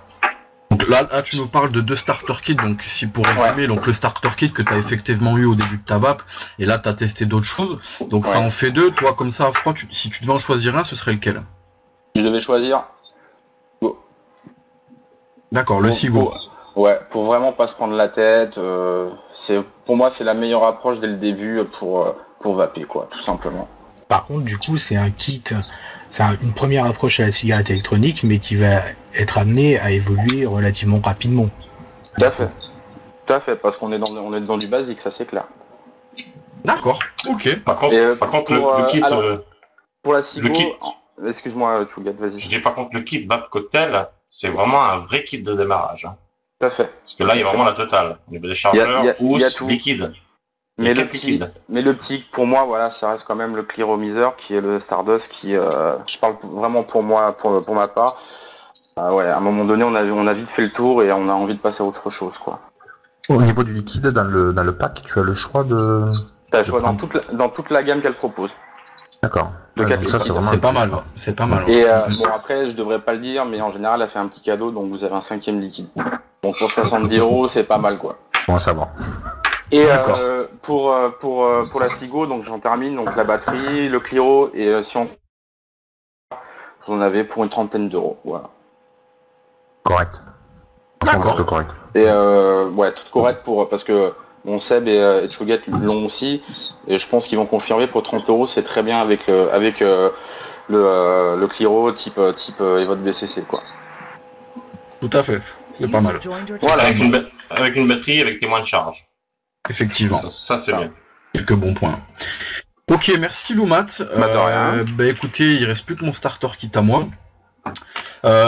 Donc là, tu nous parles de deux starter kits, donc si pour résumer, donc le starter kit que tu as effectivement eu au début de ta vape, et là tu as testé d'autres choses, donc ça en fait deux. Toi comme ça à froid, si tu devais en choisir un, ce serait lequel? Je devais choisir D'accord, le Sigo. Ouais, pour vraiment pas se prendre la tête, pour moi c'est la meilleure approche dès le début pour vaper, quoi, tout simplement. Par contre, du coup, c'est un kit, une première approche à la cigarette électronique, mais qui va être amené à évoluer relativement rapidement. Tout à fait, parce qu'on est dans du basique, ça c'est clair. D'accord, ok. Par contre, le kit... pour la Sigo, Excuse-moi, Tchougat, vas-y. Je dis par contre, le kit VAP Cocktail, c'est vraiment un vrai kit de démarrage. Hein. Tout à fait. Parce que là, il y a vraiment la totale. Il y a des chargeurs, housse, liquide. Mais le petit, pour moi, voilà, ça reste quand même le Clearomizer qui est le Stardust qui, je parle vraiment pour moi, pour ma part. Ouais, à un moment donné, on a vite fait le tour et on a envie de passer à autre chose, quoi. Au niveau du liquide, dans le pack, tu as le choix de... Tu as le choix dans toute la gamme qu'elle propose. D'accord. Donc ça, c'est pas mal. C'est pas mal. Et bon, après, je devrais pas le dire, mais en général, elle a fait un petit cadeau, donc vous avez un 5e liquide. Donc pour 70 €, c'est pas mal, quoi. Bon à savoir. Et pour la Sigo, donc j'en termine, donc la batterie, le Cliro, et si on en avait pour une 30aine d'euros, voilà. Correct. Je pense que correct. Et ouais, tout correct parce que mon Seb et Tchougat l'ont aussi, et je pense qu'ils vont confirmer pour 30 €, c'est très bien avec le Cliro type Evoque BCC, quoi. Tout à fait, c'est pas mal. Voilà, avec une batterie avec témoin de charge. Effectivement. Ça c'est bien. Quelques bons points. Ok, merci Loumat. Bah écoutez, il reste plus que mon starter kit à moi.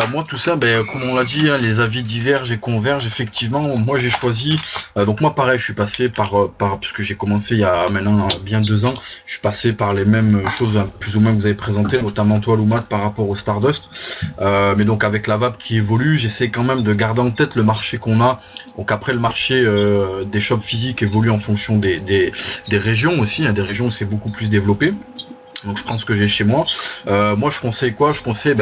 Moi tout ça, comme on l'a dit, hein, les avis divergent et convergent. Effectivement, moi j'ai choisi. Donc moi pareil, je suis passé par puisque j'ai commencé il y a maintenant bien 2 ans. Je suis passé par les mêmes choses, plus ou moins que vous avez présentées, notamment toi Loumat par rapport au Stardust. Mais donc avec la vape qui évolue, j'essaie quand même de garder en tête le marché qu'on a. Donc après le marché des shops physiques évolue en fonction des régions aussi. Il y a des régions où c'est beaucoup plus développé. Donc je prends ce que j'ai chez moi. Moi je conseille quoi? Je conseille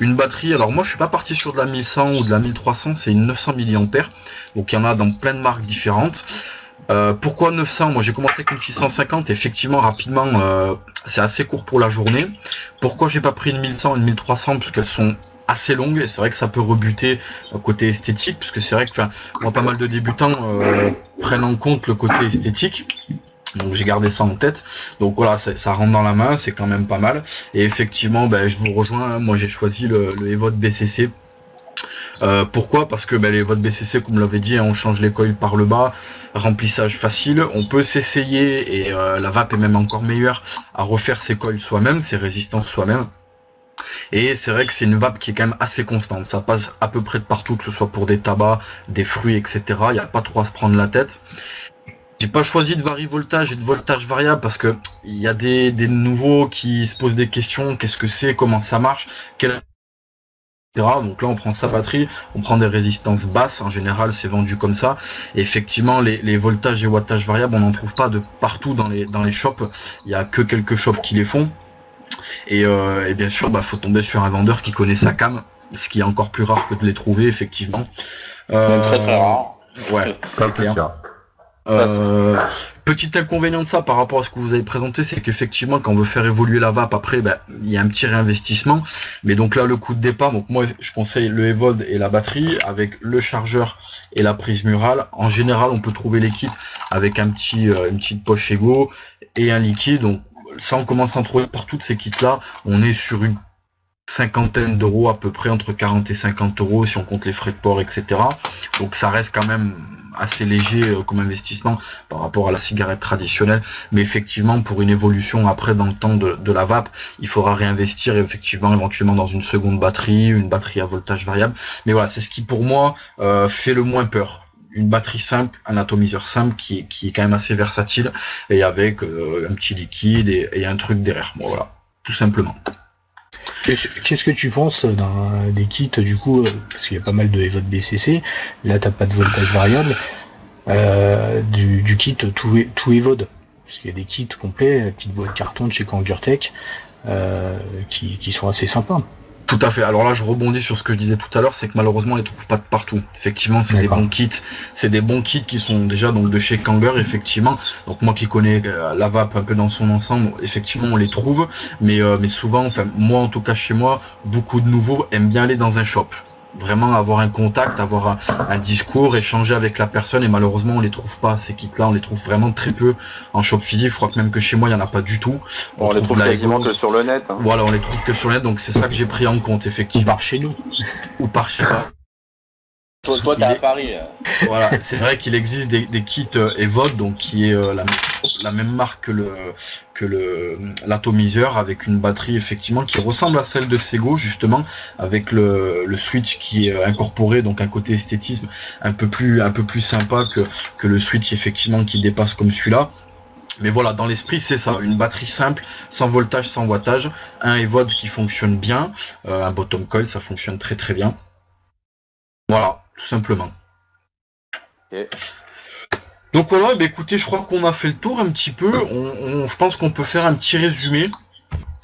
une batterie. Alors moi je suis pas parti sur de la 1100 ou de la 1300, c'est une 900 mAh. Donc il y en a dans plein de marques différentes. Pourquoi 900? Moi j'ai commencé avec une 650. Effectivement rapidement c'est assez court pour la journée. Pourquoi j'ai pas pris une 1100 et une 1300? Parce qu'elles sont assez longues et c'est vrai que ça peut rebuter côté esthétique. Parce que c'est vrai que moi pas mal de débutants prennent en compte le côté esthétique. Donc j'ai gardé ça en tête. Donc voilà, ça rentre dans la main, c'est quand même pas mal. Et effectivement, je vous rejoins. Hein, moi j'ai choisi le Evoque BCC. Pourquoi? Parce que les Evoque BCC, comme l'avait dit, hein, on change les coils par le bas, remplissage facile. On peut s'essayer et la vape est même encore meilleure à refaire ses coils soi-même, ses résistances soi-même. Et c'est vrai que c'est une vape qui est quand même assez constante. Ça passe à peu près de partout, que ce soit pour des tabacs, des fruits, etc. Il n'y a pas trop à se prendre la tête. J'ai pas choisi de vari-voltage et de voltage variable parce que il y a des nouveaux qui se posent des questions. Qu'est-ce que c'est? Comment ça marche? etc. Donc là, on prend sa batterie, on prend des résistances basses. En général, c'est vendu comme ça. Et effectivement, les voltages et wattages variables, on n'en trouve pas de partout dans les shops. Il y a que quelques shops qui les font. Et bien sûr, faut tomber sur un vendeur qui connaît sa cam, ce qui est encore plus rare que de les trouver, effectivement. Même très très rare. Ouais, ça c'est sûr. Petit inconvénient de ça par rapport à ce que vous avez présenté, c'est qu'effectivement quand on veut faire évoluer la vape après, il y a un petit réinvestissement, mais donc là le coup de départ, donc moi je conseille le Evode et la batterie avec le chargeur et la prise murale. En général on peut trouver les kits avec une petite poche Ego et un liquide, donc ça on commence à en trouver par toutes ces kits là, on est sur une 50aine d'euros à peu près, entre 40 et 50 € si on compte les frais de port, etc. Donc ça reste quand même assez léger comme investissement par rapport à la cigarette traditionnelle, mais effectivement pour une évolution après dans le temps de la vape, il faudra réinvestir effectivement éventuellement dans une seconde batterie, une batterie à voltage variable, mais voilà, c'est ce qui pour moi fait le moins peur. Une batterie simple, un atomiseur simple qui est quand même assez versatile et avec un petit liquide et un truc derrière. Bon voilà, tout simplement. Qu'est-ce que tu penses des kits du coup, parce qu'il y a pas mal de Evoque BCC, là t'as pas de voltage variable, du kit tout Evode, parce qu'il y a des kits complets, petites boîtes carton de chez Kangurtech, qui sont assez sympas. Tout à fait. Alors là, je rebondis sur ce que je disais tout à l'heure, c'est que malheureusement, on les trouve pas de partout. Effectivement, c'est des bons kits. C'est des bons kits qui sont déjà donc de chez Kanger, effectivement. Donc moi qui connais la vape un peu dans son ensemble, effectivement, on les trouve. Mais souvent, enfin moi en tout cas chez moi, beaucoup de nouveaux aiment bien aller dans un shop. Vraiment avoir un contact, avoir un discours, échanger avec la personne, et malheureusement on les trouve pas, ces kits là, on les trouve vraiment très peu en shop physique. Je crois que même que chez moi il y en a pas du tout. On les trouve quasiment que sur le net, hein. Voilà, on les trouve que sur le net, donc c'est ça que j'ai pris en compte, effectivement. Ou par chez nous. Ou par chez toi t'es à Paris. Voilà, c'est vrai qu'il existe des kits Evoque, donc qui est la la même marque que l'atomiseur, avec une batterie effectivement qui ressemble à celle de Sego justement, avec le switch qui est incorporé, donc un côté esthétisme un peu plus sympa que le switch effectivement qui dépasse comme celui-là. Mais voilà, dans l'esprit, c'est ça, une batterie simple, sans voltage, sans wattage, un EVOD qui fonctionne bien, un bottom coil, ça fonctionne très très bien. Voilà, tout simplement. Okay. Donc voilà, bah écoutez, je crois qu'on a fait le tour un petit peu. Je pense qu'on peut faire un petit résumé,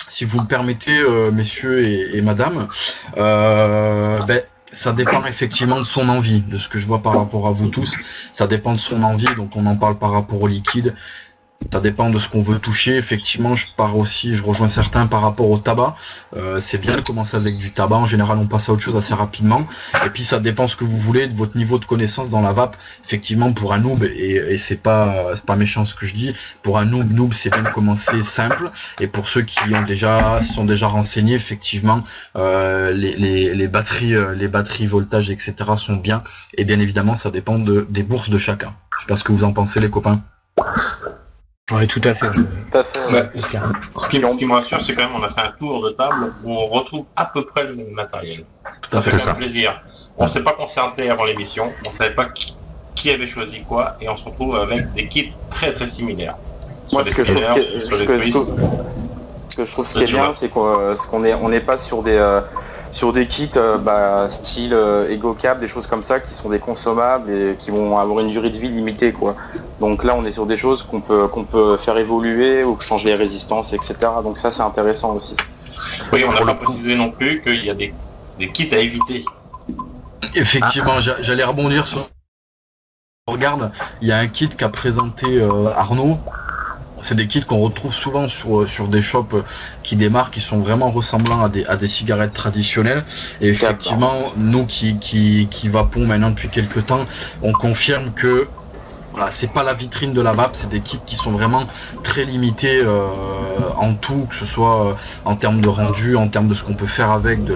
si vous me permettez, messieurs et madame. Ça dépend effectivement de son envie, de ce que je vois par rapport à vous tous. Ça dépend de son envie, donc on en parle par rapport au liquide. Ça dépend de ce qu'on veut toucher. Effectivement, je rejoins certains par rapport au tabac. C'est bien de commencer avec du tabac. En général, on passe à autre chose assez rapidement. Et puis, ça dépend ce que vous voulez, de votre niveau de connaissance dans la vape. Effectivement, pour un noob, et c'est pas méchant ce que je dis, pour un noob, c'est bien de commencer simple. Et pour ceux qui sont déjà renseignés, effectivement, les batteries voltage, etc. sont bien. Et bien évidemment, ça dépend des bourses de chacun. Je sais pas ce que vous en pensez, les copains. Oui, tout à fait. Tout à fait. Ouais. Ce qui me rassure, c'est quand même on a fait un tour de table où on retrouve à peu près le même matériel. Ça fait quand même plaisir. On ne s'est pas concerté avant l'émission, on ne savait pas qui avait choisi quoi, et on se retrouve avec des kits très très similaires. Moi, ce que je trouve ce qui est bien, c'est qu'on n'est pas sur des kits style EgoCap, des choses comme ça qui sont des consommables et qui vont avoir une durée de vie limitée, quoi. Donc là on est sur des choses qu'on peut faire évoluer ou changer les résistances, etc. Donc ça c'est intéressant aussi. Oui, on n'a pas précisé non plus qu'il y a des kits à éviter. Effectivement, j'allais rebondir sur... Regarde, il y a un kit qu'a présenté Arnaud. C'est des kits qu'on retrouve souvent sur des shops qui démarrent, qui sont vraiment ressemblants à des cigarettes traditionnelles. Et effectivement, nous qui vapons maintenant depuis quelques temps, on confirme que voilà, c'est pas la vitrine de la vape, c'est des kits qui sont vraiment très limités en tout, que ce soit en termes de rendu, en termes de ce qu'on peut faire avec, du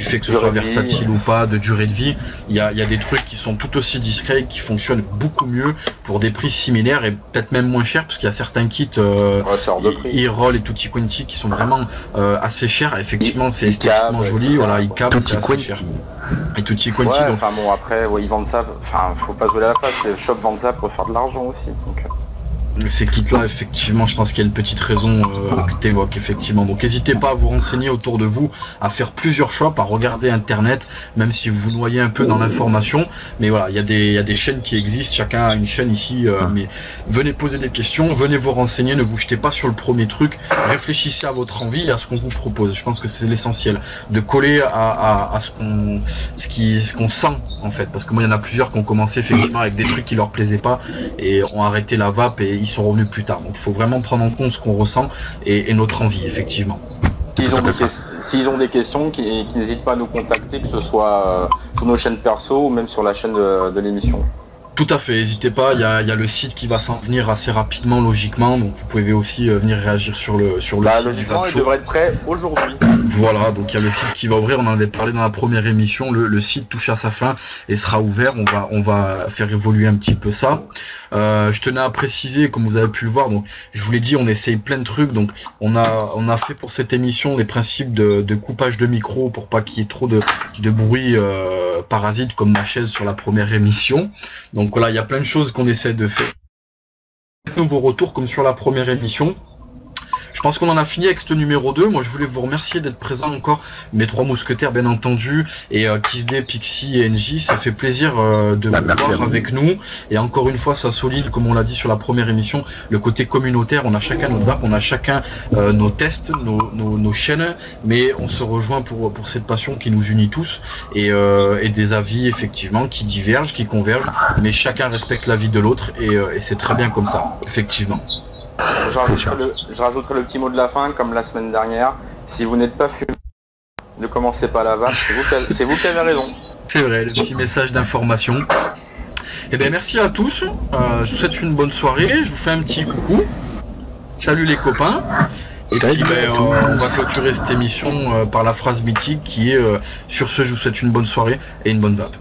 fait que ce soit versatile ou pas, de durée de vie. Il y a des trucs qui sont tout aussi discrets, qui fonctionnent beaucoup mieux pour des prix similaires et peut-être même moins chers, parce qu'il y a certains kits E-Roll et Tutti Quanti qui sont vraiment assez chers. Effectivement, c'est esthétiquement joli, voilà, ICAB, c'est assez cher. Et Tutti Quanti. Ouais, enfin bon, après, ils vendent ça, enfin, faut pas se voler la face, les shops vendent ça pour faire de l'argent aussi. Donc... Ces kits-là, effectivement, je pense qu'il y a une petite raison que tu évoques, effectivement. Donc, n'hésitez pas à vous renseigner autour de vous, à faire plusieurs shops, à regarder Internet, même si vous vous noyez un peu dans l'information. Mais voilà, il y a des chaînes qui existent, chacun a une chaîne ici. Mais venez poser des questions, venez vous renseigner, ne vous jetez pas sur le premier truc. Réfléchissez à votre envie et à ce qu'on vous propose. Je pense que c'est l'essentiel, de coller à ce qu'on sent, en fait. Parce que moi, il y en a plusieurs qui ont commencé, effectivement, avec des trucs qui leur plaisaient pas et ont arrêté la vape et ils sont revenus plus tard. Donc il faut vraiment prendre en compte ce qu'on ressent et notre envie, effectivement. S'ils ont des questions, qu'ils n'hésitent pas à nous contacter, que ce soit sur nos chaînes perso ou même sur la chaîne de l'émission. Tout à fait, n'hésitez pas, il y a le site qui va s'en venir assez rapidement, logiquement, donc vous pouvez aussi venir réagir sur le site. Logiquement, il devrait être prêt aujourd'hui. Voilà, donc il y a le site qui va ouvrir, on en avait parlé dans la première émission, le site touche à sa fin et sera ouvert, on va faire évoluer un petit peu ça. Je tenais à préciser, comme vous avez pu le voir, donc je vous l'ai dit, on essaye plein de trucs, donc on a fait pour cette émission les principes de coupage de micro pour pas qu'il y ait trop de bruit parasite comme ma chaise sur la première émission. Donc voilà, il y a plein de choses qu'on essaie de faire. Nouveau retour comme sur la première émission. Je pense qu'on en a fini avec ce numéro 2. Moi, je voulais vous remercier d'être présents encore, mes trois mousquetaires, bien entendu, et Kizday, Pixie et NJ. Ça fait plaisir de vous voir avec nous. Et encore une fois, ça solide, comme on l'a dit sur la première émission, le côté communautaire. On a chacun notre vape, on a chacun nos tests, nos chaînes, mais on se rejoint pour cette passion qui nous unit tous, et des avis, effectivement, qui divergent, qui convergent, mais chacun respecte l'avis de l'autre, et c'est très bien comme ça, effectivement. Je rajouterai le petit mot de la fin, comme la semaine dernière. Si vous n'êtes pas fumé, ne commencez pas la vape, c'est vous qui avez raison. C'est vrai, le petit message d'information. Eh bien, merci à tous. Je vous souhaite une bonne soirée. Je vous fais un petit coucou. Salut les copains. Et puis, on va clôturer cette émission par la phrase mythique qui est sur ce, je vous souhaite une bonne soirée et une bonne vape.